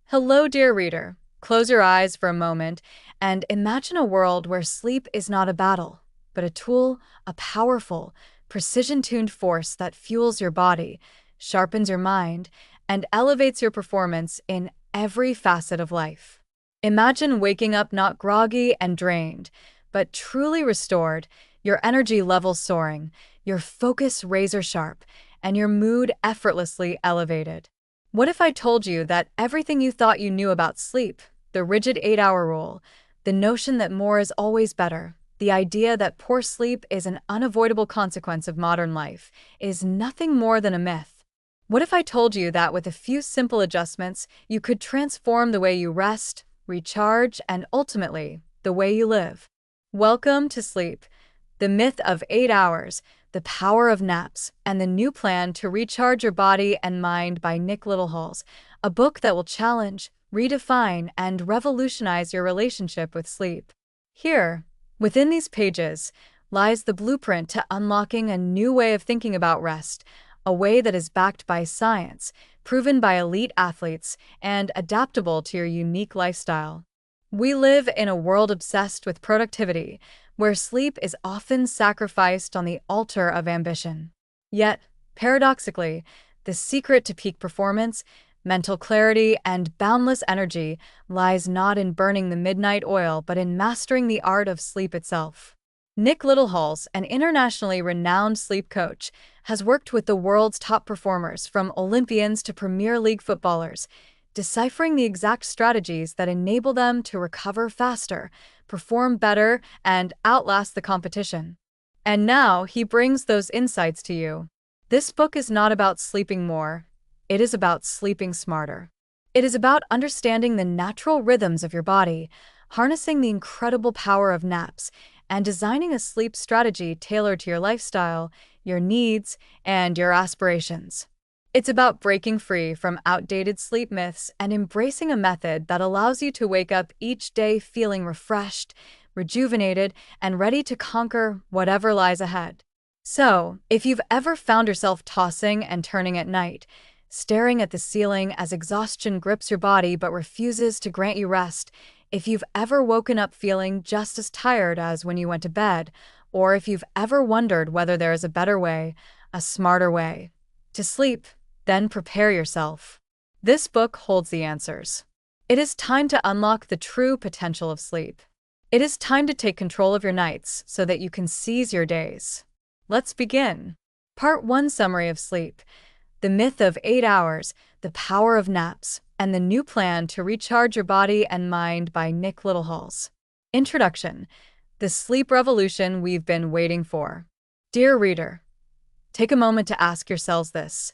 Hello, dear reader. Close your eyes for a moment and imagine a world where sleep is not a battle, but a tool, a powerful, precision tuned force that fuels your body, sharpens your mind, and elevates your performance in every facet of life. Imagine waking up not groggy and drained, but truly restored, your energy levels soaring, your focus razor sharp, and your mood effortlessly elevated. What if I told you that everything you thought you knew about sleep, the rigid 8-hour rule, the notion that more is always better, the idea that poor sleep is an unavoidable consequence of modern life, is nothing more than a myth? What if I told you that with a few simple adjustments, you could transform the way you rest, recharge, and ultimately, the way you live? Welcome to Sleep, the myth of 8 hours, the power of naps, and the new plan to recharge your body and mind by Littlehales, a book that will challenge, redefine, and revolutionize your relationship with sleep. Here, within these pages, lies the blueprint to unlocking a new way of thinking about rest, a way that is backed by science, proven by elite athletes, and adaptable to your unique lifestyle. We live in a world obsessed with productivity, where sleep is often sacrificed on the altar of ambition. Yet, paradoxically, the secret to peak performance, mental clarity, and boundless energy lies not in burning the midnight oil but in mastering the art of sleep itself. Littlehales, an internationally renowned sleep coach, has worked with the world's top performers, from Olympians to Premier League footballers, deciphering the exact strategies that enable them to recover faster, perform better, and outlast the competition. And now he brings those insights to you. This book is not about sleeping more, it is about sleeping smarter. It is about understanding the natural rhythms of your body, harnessing the incredible power of naps, and designing a sleep strategy tailored to your lifestyle, your needs, and your aspirations. It's about breaking free from outdated sleep myths and embracing a method that allows you to wake up each day feeling refreshed, rejuvenated, and ready to conquer whatever lies ahead. So, if you've ever found yourself tossing and turning at night, staring at the ceiling as exhaustion grips your body but refuses to grant you rest, if you've ever woken up feeling just as tired as when you went to bed, or if you've ever wondered whether there is a better way, a smarter way, to sleep, then prepare yourself. This book holds the answers. It is time to unlock the true potential of sleep. It is time to take control of your nights so that you can seize your days. Let's begin. Part 1: Summary of Sleep. The myth of 8 hours, the power of naps, and the new plan to recharge your body and mind by Littlehales. Introduction. The sleep revolution we've been waiting for. Dear reader, take a moment to ask yourselves this.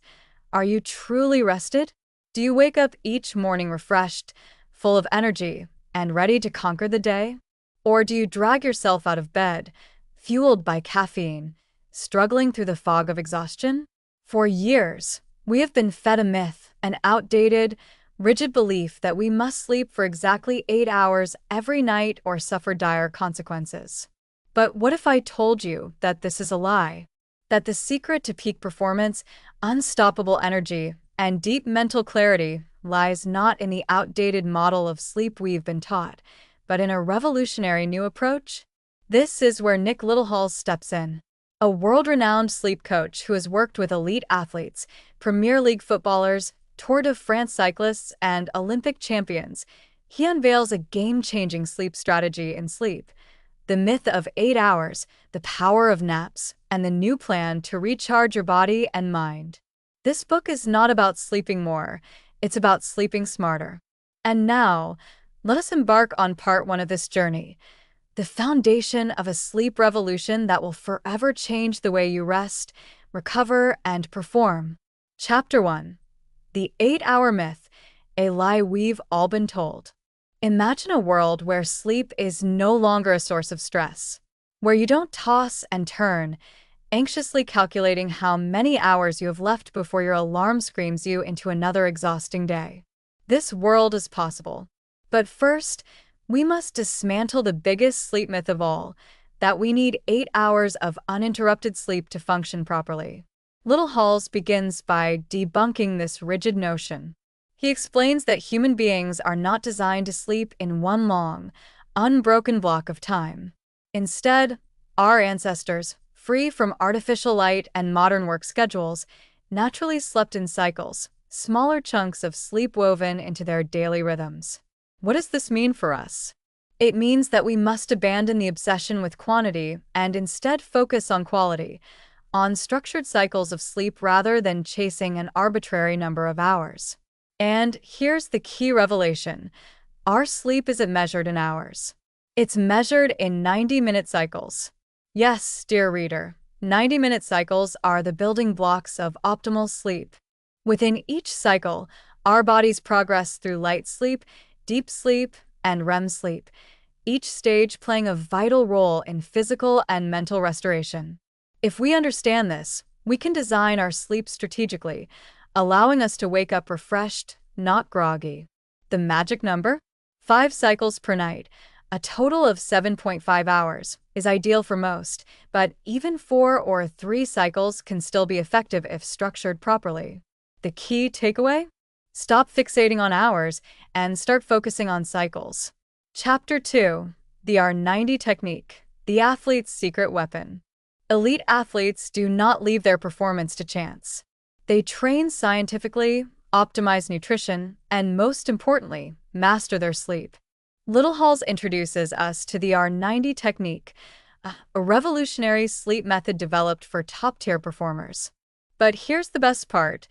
Are you truly rested? Do you wake up each morning refreshed, full of energy, and ready to conquer the day? Or do you drag yourself out of bed, fueled by caffeine, struggling through the fog of exhaustion? For years, we have been fed a myth, an outdated, rigid belief that we must sleep for exactly 8 hours every night or suffer dire consequences. But what if I told you that this is a lie? That the secret to peak performance, unstoppable energy, and deep mental clarity lies not in the outdated model of sleep we've been taught, but in a revolutionary new approach? This is where Littlehales steps in. A world-renowned sleep coach who has worked with elite athletes, Premier League footballers, Tour de France cyclists, and Olympic champions, he unveils a game-changing sleep strategy in Sleep. The myth of 8 hours, the power of naps, and the new plan to recharge your body and mind. This book is not about sleeping more, it's about sleeping smarter. And now, let us embark on part 1 of this journey, the foundation of a sleep revolution that will forever change the way you rest, recover, and perform. Chapter 1. The 8-hour myth, a lie we've all been told. Imagine a world where sleep is no longer a source of stress, where you don't toss and turn, anxiously calculating how many hours you have left before your alarm screams you into another exhausting day. This world is possible. But first, we must dismantle the biggest sleep myth of all, that we need 8 hours of uninterrupted sleep to function properly. Littlehales begins by debunking this rigid notion. He explains that human beings are not designed to sleep in one long, unbroken block of time. Instead, our ancestors, free from artificial light and modern work schedules, naturally slept in cycles, smaller chunks of sleep woven into their daily rhythms. What does this mean for us? It means that we must abandon the obsession with quantity and instead focus on quality, on structured cycles of sleep rather than chasing an arbitrary number of hours. And here's the key revelation. Our sleep isn't measured in hours. It's measured in 90-minute cycles. Yes, dear reader, 90-minute cycles are the building blocks of optimal sleep. Within each cycle, our bodies progress through light sleep, deep sleep, and REM sleep, each stage playing a vital role in physical and mental restoration. If we understand this, we can design our sleep strategically, allowing us to wake up refreshed, not groggy. The magic number? 5 cycles per night, a total of 7.5 hours, is ideal for most, but even 4 or 3 cycles can still be effective if structured properly. The key takeaway? Stop fixating on hours and start focusing on cycles. Chapter 2. The R90 Technique, the athlete's secret weapon. Elite athletes do not leave their performance to chance. They train scientifically, optimize nutrition, and most importantly, master their sleep. Littlehales introduces us to the R90 technique, a revolutionary sleep method developed for top-tier performers. But here's the best part.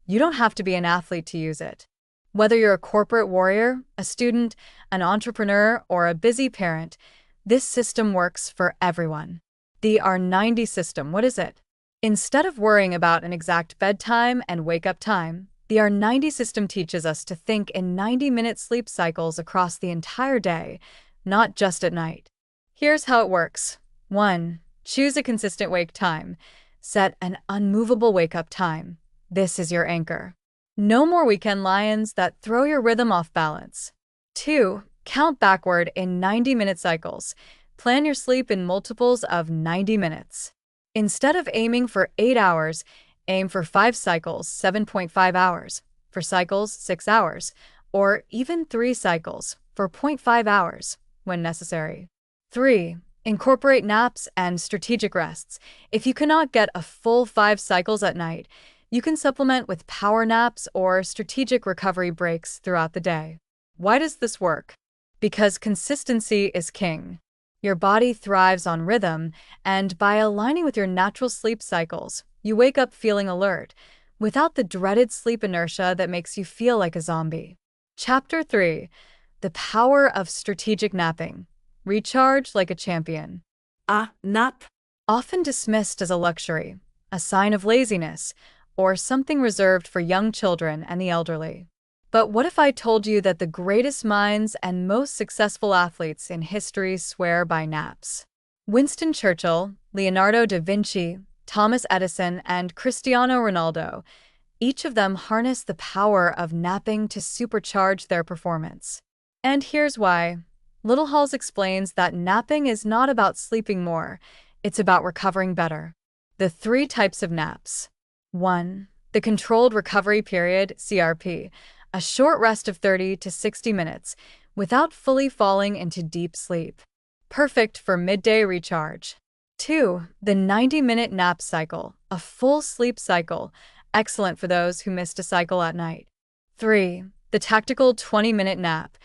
You don't have to be an athlete to use it. Whether you're a corporate warrior, a student, an entrepreneur, or a busy parent, this system works for everyone. The R90 system, what is it? Instead of worrying about an exact bedtime and wake-up time, the R90 system teaches us to think in 90-minute sleep cycles across the entire day, not just at night. Here's how it works. 1. Choose a consistent wake time. Set an unmovable wake-up time. This is your anchor. No more weekend lions that throw your rhythm off balance. 2. Count backward in 90-minute cycles. Plan your sleep in multiples of 90 minutes. Instead of aiming for 8 hours, aim for 5 cycles, 7.5 hours, for cycles, 6 hours, or even 3 cycles, for 0.5 hours, when necessary. 3. Incorporate naps and strategic rests. If you cannot get a full 5 cycles at night, you can supplement with power naps or strategic recovery breaks throughout the day. Why does this work? Because consistency is king. Your body thrives on rhythm, and by aligning with your natural sleep cycles, you wake up feeling alert, without the dreaded sleep inertia that makes you feel like a zombie. Chapter 3. The Power of Strategic Napping. Recharge like a champion. Nap. Often dismissed as a luxury, a sign of laziness, or something reserved for young children and the elderly. But what if I told you that the greatest minds and most successful athletes in history swear by naps? Winston Churchill, Leonardo da Vinci, Thomas Edison, and Cristiano Ronaldo, each of them harnessed the power of napping to supercharge their performance. And here's why. Littlehales explains that napping is not about sleeping more, it's about recovering better. The 3 types of naps. 1. The Controlled Recovery Period, CRP, a short rest of 30 to 60 minutes, without fully falling into deep sleep. Perfect for midday recharge. 2. The 90-minute nap cycle, a full sleep cycle, excellent for those who missed a cycle at night. 3. The Tactical 20-minute nap,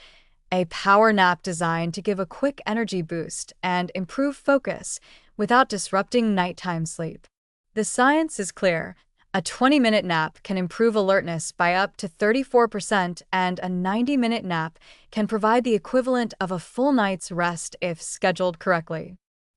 a power nap designed to give a quick energy boost and improve focus without disrupting nighttime sleep. The science is clear. A 20-minute nap can improve alertness by up to 34%, and a 90-minute nap can provide the equivalent of a full night's rest if scheduled correctly.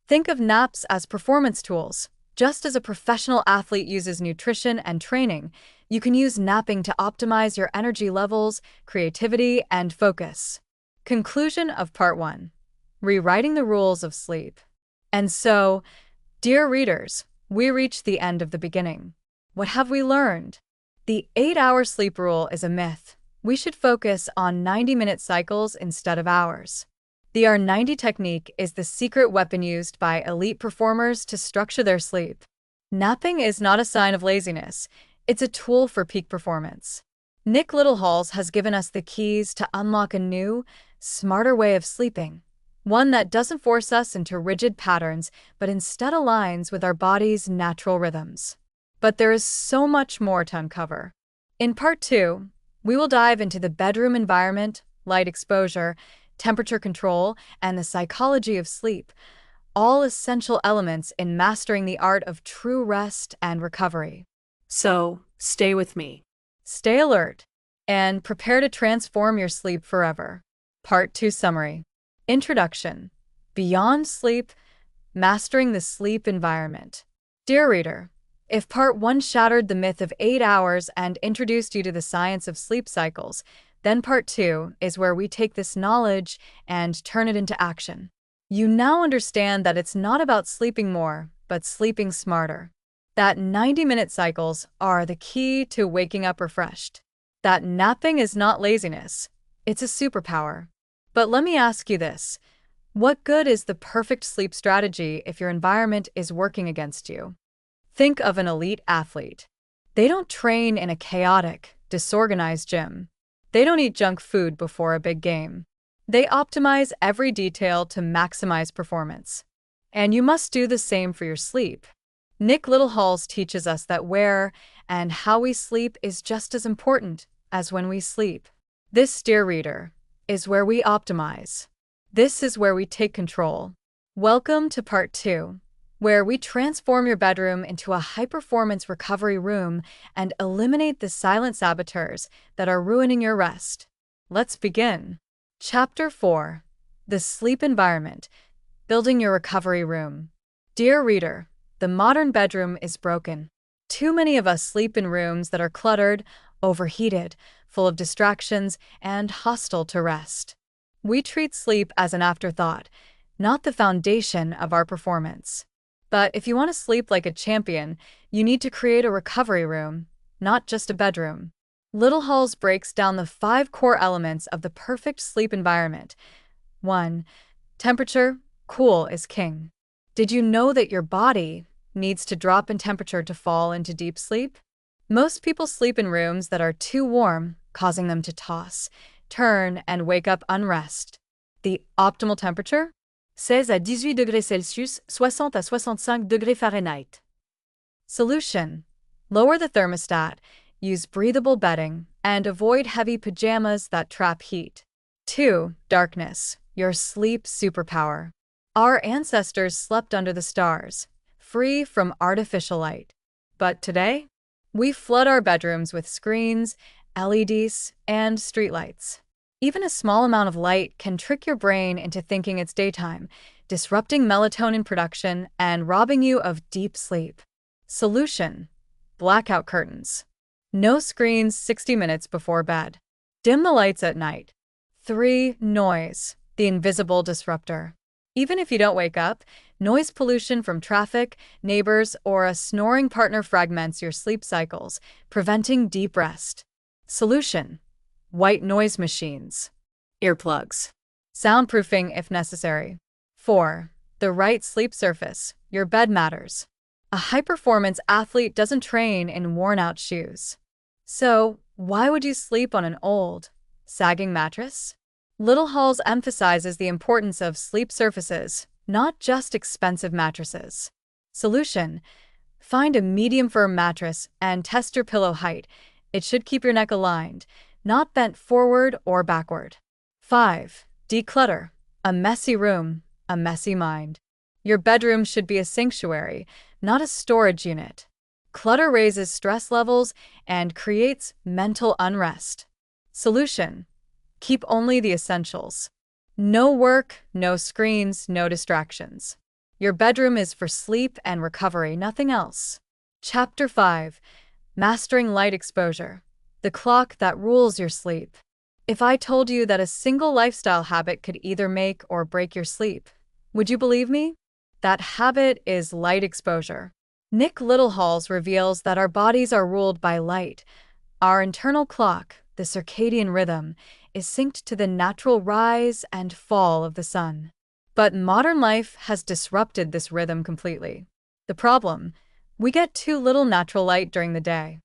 Think of naps as performance tools. Just as a professional athlete uses nutrition and training, you can use napping to optimize your energy levels, creativity, and focus. Conclusion of Part 1. Rewriting the Rules of Sleep. And so, dear readers, we reach the end of the beginning. What have we learned? The 8-hour sleep rule is a myth. We should focus on 90-minute cycles instead of hours. The R90 technique is the secret weapon used by elite performers to structure their sleep. Napping is not a sign of laziness. It's a tool for peak performance. Nick Littlehales has given us the keys to unlock a new, smarter way of sleeping. One that doesn't force us into rigid patterns, but instead aligns with our body's natural rhythms. But there is so much more to uncover. In part 2, we will dive into the bedroom environment, light exposure, temperature control, and the psychology of sleep, all essential elements in mastering the art of true rest and recovery. So, stay with me. Stay alert and prepare to transform your sleep forever. Part 2 Summary. Introduction. Beyond sleep, mastering the sleep environment. Dear reader, if Part 1 shattered the myth of 8 hours and introduced you to the science of sleep cycles, then Part 2 is where we take this knowledge and turn it into action. You now understand that it's not about sleeping more, but sleeping smarter. That 90-minute cycles are the key to waking up refreshed. That napping is not laziness, it's a superpower. But let me ask you this. What good is the perfect sleep strategy if your environment is working against you? Think of an elite athlete. They don't train in a chaotic, disorganized gym. They don't eat junk food before a big game. They optimize every detail to maximize performance. And you must do the same for your sleep. Nick Littlehales teaches us that where and how we sleep is just as important as when we sleep. This, dear reader, is where we optimize. This is where we take control. Welcome to Part 2, where we transform your bedroom into a high-performance recovery room and eliminate the silent saboteurs that are ruining your rest. Let's begin. Chapter 4. The Sleep Environment. Building Your Recovery Room. Dear reader, the modern bedroom is broken. Too many of us sleep in rooms that are cluttered, overheated, full of distractions, and hostile to rest. We treat sleep as an afterthought, not the foundation of our performance. But if you want to sleep like a champion, you need to create a recovery room, not just a bedroom. Littlehales breaks down the 5 core elements of the perfect sleep environment. 1. Temperature. Cool is king. Did you know that your body needs to drop in temperature to fall into deep sleep? Most people sleep in rooms that are too warm, causing them to toss, turn, and wake up unrest. The optimal temperature? 16 à 18 degrés Celsius, 60 à 65 degrés Fahrenheit. Solution. Lower the thermostat, use breathable bedding, and avoid heavy pajamas that trap heat. 2. Darkness. Your sleep superpower. Our ancestors slept under the stars, free from artificial light. But today, we flood our bedrooms with screens, LEDs, and streetlights. Even a small amount of light can trick your brain into thinking it's daytime, disrupting melatonin production and robbing you of deep sleep. Solution. Blackout curtains. No screens 60 minutes before bed. Dim the lights at night. 3. Noise, the invisible disruptor. Even if you don't wake up, noise pollution from traffic, neighbors, or a snoring partner fragments your sleep cycles, preventing deep rest. Solution. White noise machines. Earplugs. Soundproofing if necessary. 4. The right sleep surface. Your bed matters. A high-performance athlete doesn't train in worn-out shoes. So, why would you sleep on an old, sagging mattress? Littlehales emphasizes the importance of sleep surfaces, not just expensive mattresses. Solution. Find a medium-firm mattress and test your pillow height. It should keep your neck aligned, not bent forward or backward. 5. Declutter. A messy room, a messy mind. Your bedroom should be a sanctuary, not a storage unit. Clutter raises stress levels and creates mental unrest. Solution. Keep only the essentials. No work, no screens, no distractions. Your bedroom is for sleep and recovery, nothing else. Chapter 5. Mastering light exposure. The clock that rules your sleep. If I told you that a single lifestyle habit could either make or break your sleep, would you believe me? That habit is light exposure. Nick Littlehales reveals that our bodies are ruled by light. Our internal clock, the circadian rhythm, is synced to the natural rise and fall of the sun. But modern life has disrupted this rhythm completely. The problem? We get too little natural light during the day.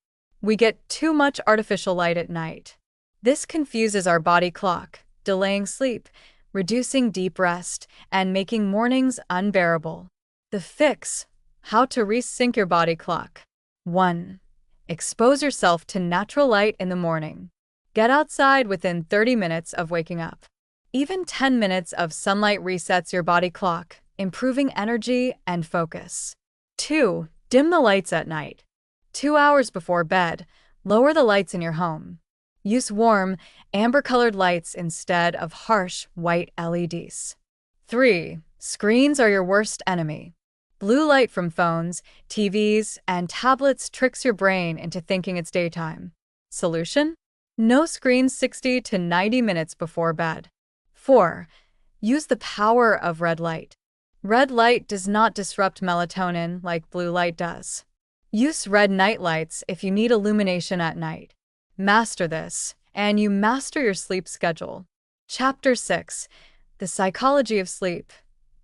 We get too much artificial light at night. This confuses our body clock, delaying sleep, reducing deep rest, and making mornings unbearable. The fix: how to resync your body clock. 1. Expose yourself to natural light in the morning. Get outside within 30 minutes of waking up. Even 10 minutes of sunlight resets your body clock, improving energy and focus. 2. Dim the lights at night. 2 hours before bed, lower the lights in your home. Use warm, amber-colored lights instead of harsh, white LEDs. 3. Screens are your worst enemy. Blue light from phones, TVs, and tablets tricks your brain into thinking it's daytime. Solution? No screens 60 to 90 minutes before bed. 4. Use the power of red light. Red light does not disrupt melatonin like blue light does. Use red night lights if you need illumination at night. Master this, and you master your sleep schedule. Chapter 6. The Psychology of Sleep.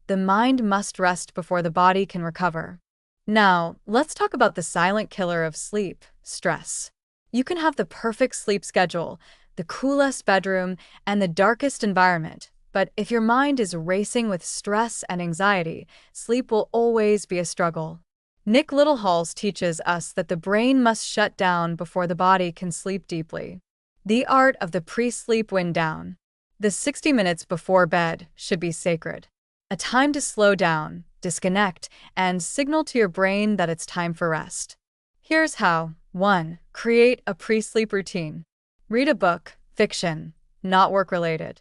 The mind must rest before the body can recover. Now, let's talk about the silent killer of sleep: stress. You can have the perfect sleep schedule, the coolest bedroom, and the darkest environment, but if your mind is racing with stress and anxiety, sleep will always be a struggle. Littlehales teaches us that the brain must shut down before the body can sleep deeply. The art of the pre-sleep wind down. The 60 minutes before bed should be sacred. A time to slow down, disconnect, and signal to your brain that it's time for rest. Here's how. 1. Create a pre-sleep routine. Read a book, fiction, not work-related.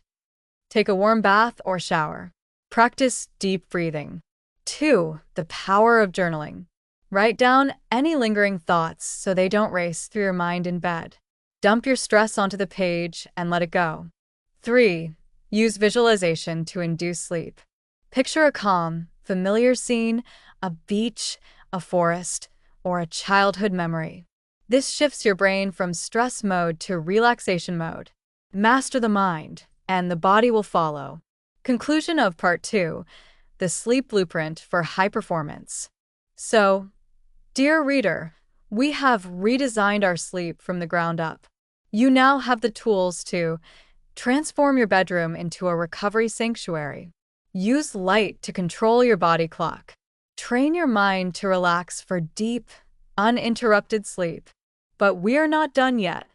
Take a warm bath or shower. Practice deep breathing. 2. The power of journaling. Write down any lingering thoughts so they don't race through your mind in bed. Dump your stress onto the page and let it go. 3. Use visualization to induce sleep. Picture a calm, familiar scene: a beach, a forest, or a childhood memory. This shifts your brain from stress mode to relaxation mode. Master the mind, and the body will follow. Conclusion of Part 2. The Sleep Blueprint for High Performance. So, dear reader, we have redesigned our sleep from the ground up. You now have the tools to transform your bedroom into a recovery sanctuary. Use light to control your body clock. Train your mind to relax for deep, uninterrupted sleep. But we are not done yet.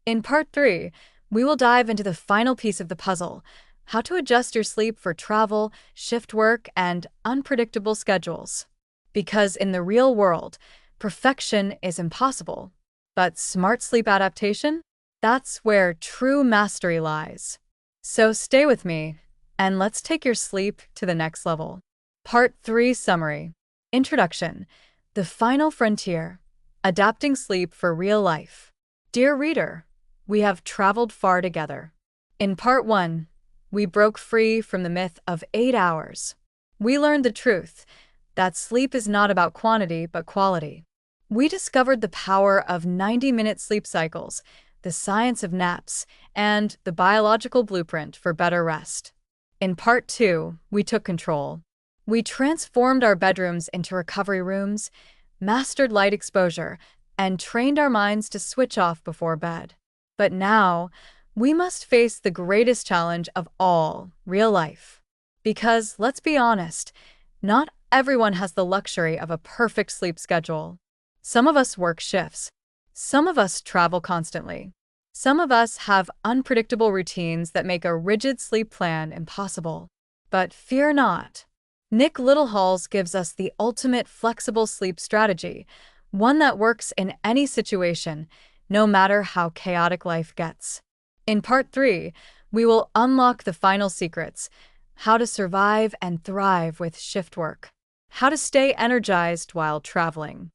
In Part 3, we will dive into the final piece of the puzzle: how to adjust your sleep for travel, shift work, and unpredictable schedules. Because in the real world, perfection is impossible. But smart sleep adaptation? That's where true mastery lies. So stay with me, and let's take your sleep to the next level. Part 3 Summary. Introduction. The Final Frontier. Adapting Sleep for Real Life. Dear reader, we have traveled far together. In Part 1, we broke free from the myth of 8 hours. We learned the truth that sleep is not about quantity but quality. We discovered the power of 90-minute sleep cycles, the science of naps, and the biological blueprint for better rest. In Part 2, we took control. We transformed our bedrooms into recovery rooms, mastered light exposure, and trained our minds to switch off before bed. But now, we must face the greatest challenge of all: real life. Because, let's be honest, not everyone has the luxury of a perfect sleep schedule. Some of us work shifts. Some of us travel constantly. Some of us have unpredictable routines that make a rigid sleep plan impossible. But fear not. Littlehales gives us the ultimate flexible sleep strategy, one that works in any situation, no matter how chaotic life gets. In Part 3, we will unlock the final secrets: how to survive and thrive with shift work, how to stay energized while traveling,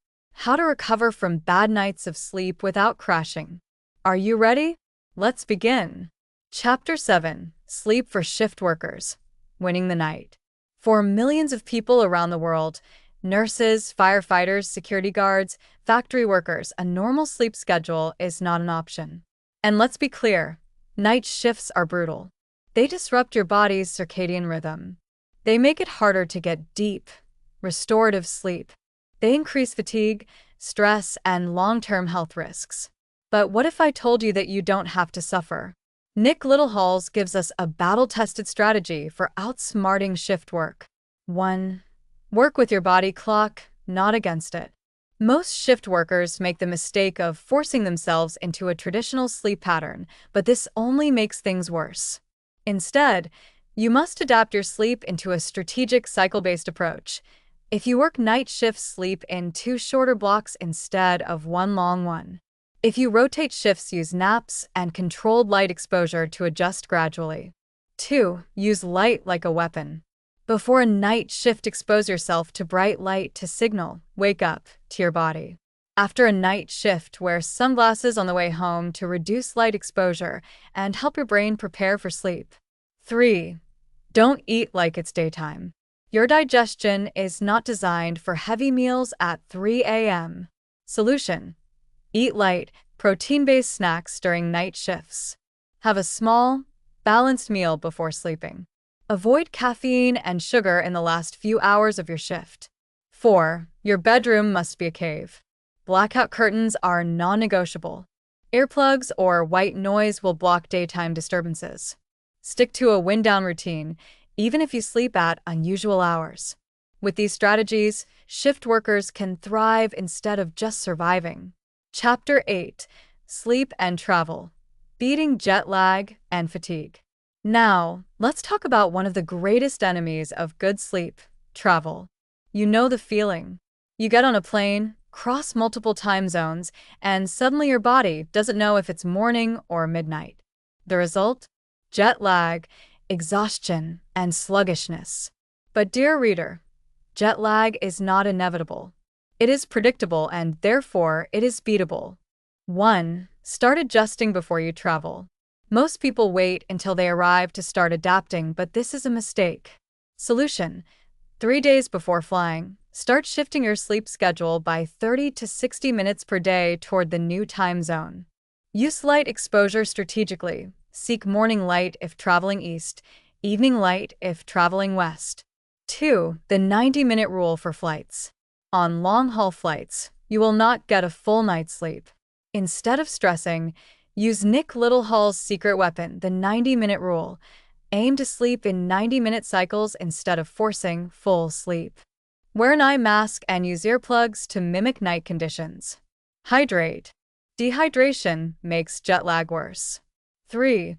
how to recover from bad nights of sleep without crashing. Are you ready? Let's begin. Chapter 7. Sleep for Shift Workers. Winning the Night. For millions of people around the world, nurses, firefighters, security guards, factory workers, a normal sleep schedule is not an option. And let's be clear, night shifts are brutal. They disrupt your body's circadian rhythm. They make it harder to get deep, restorative sleep. They increase fatigue, stress, and long-term health risks. But what if I told you that you don't have to suffer? Nick Littlehales gives us a battle-tested strategy for outsmarting shift work. 1. Work with your body clock, not against it. Most shift workers make the mistake of forcing themselves into a traditional sleep pattern, but this only makes things worse. Instead, you must adapt your sleep into a strategic cycle-based approach. If you work night shifts, sleep in 2 shorter blocks instead of 1 long one. If you rotate shifts, use naps and controlled light exposure to adjust gradually. 2. Use light like a weapon. Before a night shift, expose yourself to bright light to signal, wake up, to your body. After a night shift, wear sunglasses on the way home to reduce light exposure and help your brain prepare for sleep. 3. Don't eat like it's daytime. Your digestion is not designed for heavy meals at 3 a.m. Solution: eat light, protein-based snacks during night shifts. Have a small, balanced meal before sleeping. Avoid caffeine and sugar in the last few hours of your shift. 4. Your bedroom must be a cave. Blackout curtains are non-negotiable. Earplugs or white noise will block daytime disturbances. Stick to a wind-down routine, even if you sleep at unusual hours. With these strategies, shift workers can thrive instead of just surviving. Chapter 8. Sleep and Travel. Beating Jet Lag and Fatigue. Now, let's talk about one of the greatest enemies of good sleep: travel. You know the feeling. You get on a plane, cross multiple time zones, and suddenly your body doesn't know if it's morning or midnight. The result? Jet lag, exhaustion, and sluggishness. But dear reader, jet lag is not inevitable. It is predictable and therefore it is beatable. 1. Start adjusting before you travel. Most people wait until they arrive to start adapting, but this is a mistake. Solution: 3 days before flying, start shifting your sleep schedule by 30 to 60 minutes per day toward the new time zone. Use light exposure strategically. Seek morning light if traveling east, evening light if traveling west. 2. The 90-minute rule for flights. On long-haul flights, you will not get a full night's sleep. Instead of stressing, use Nick Littlehales' secret weapon, the 90-minute rule. Aim to sleep in 90-minute cycles instead of forcing full sleep. Wear an eye mask and use earplugs to mimic night conditions. Hydrate. Dehydration makes jet lag worse. 3.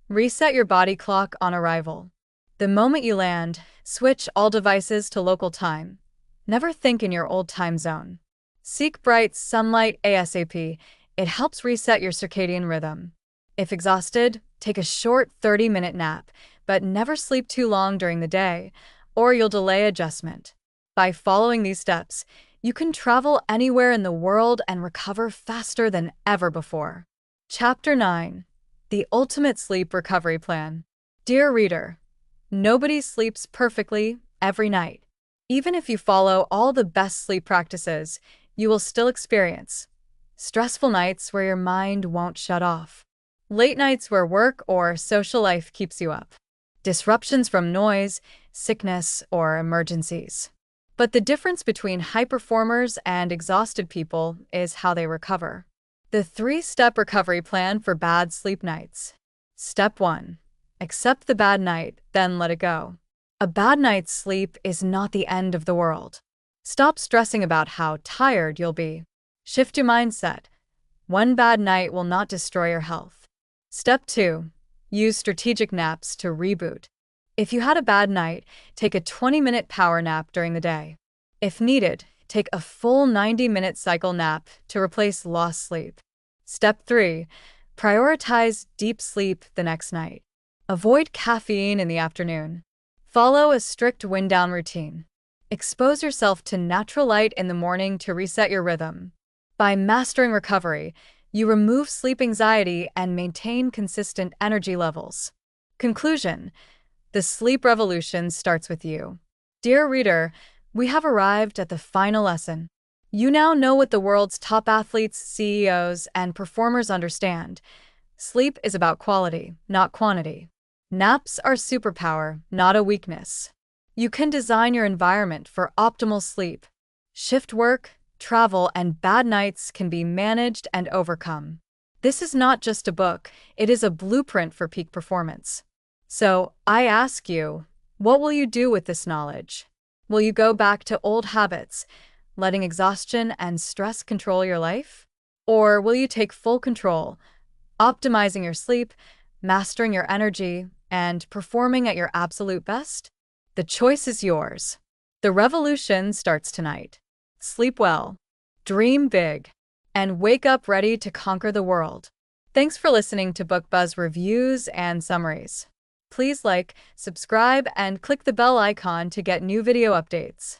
Reset your body clock on arrival. The moment you land, switch all devices to local time. Never think in your old time zone. Seek bright sunlight ASAP. It helps reset your circadian rhythm. If exhausted, take a short 30-minute nap, but never sleep too long during the day, or you'll delay adjustment. By following these steps, you can travel anywhere in the world and recover faster than ever before. Chapter 9. The Ultimate Sleep Recovery Plan. Dear reader, nobody sleeps perfectly every night. Even if you follow all the best sleep practices, you will still experience stressful nights where your mind won't shut off, late nights where work or social life keeps you up, disruptions from noise, sickness, or emergencies. But the difference between high performers and exhausted people is how they recover. The 3-step recovery plan for bad sleep nights. Step 1. Accept the bad night, then let it go. A bad night's sleep is not the end of the world. Stop stressing about how tired you'll be. Shift your mindset. One bad night will not destroy your health. Step 2. Use strategic naps to reboot. If you had a bad night, take a 20-minute power nap during the day. If needed, take a full 90-minute cycle nap to replace lost sleep. Step 3. Prioritize deep sleep the next night. Avoid caffeine in the afternoon. Follow a strict wind-down routine. Expose yourself to natural light in the morning to reset your rhythm. By mastering recovery, you remove sleep anxiety and maintain consistent energy levels. Conclusion: the sleep revolution starts with you. Dear reader, we have arrived at the final lesson. You now know what the world's top athletes, CEOs, and performers understand. Sleep is about quality, not quantity. Naps are superpower, not a weakness. You can design your environment for optimal sleep. Shift work, travel, and bad nights can be managed and overcome. This is not just a book, it is a blueprint for peak performance. So, I ask you, what will you do with this knowledge? Will you go back to old habits, letting exhaustion and stress control your life? Or will you take full control, optimizing your sleep, mastering your energy, and performing at your absolute best? The choice is yours. The revolution starts tonight. Sleep well, dream big, and wake up ready to conquer the world. Thanks for listening to Book Buzz reviews and summaries. Please like, subscribe, and click the bell icon to get new video updates.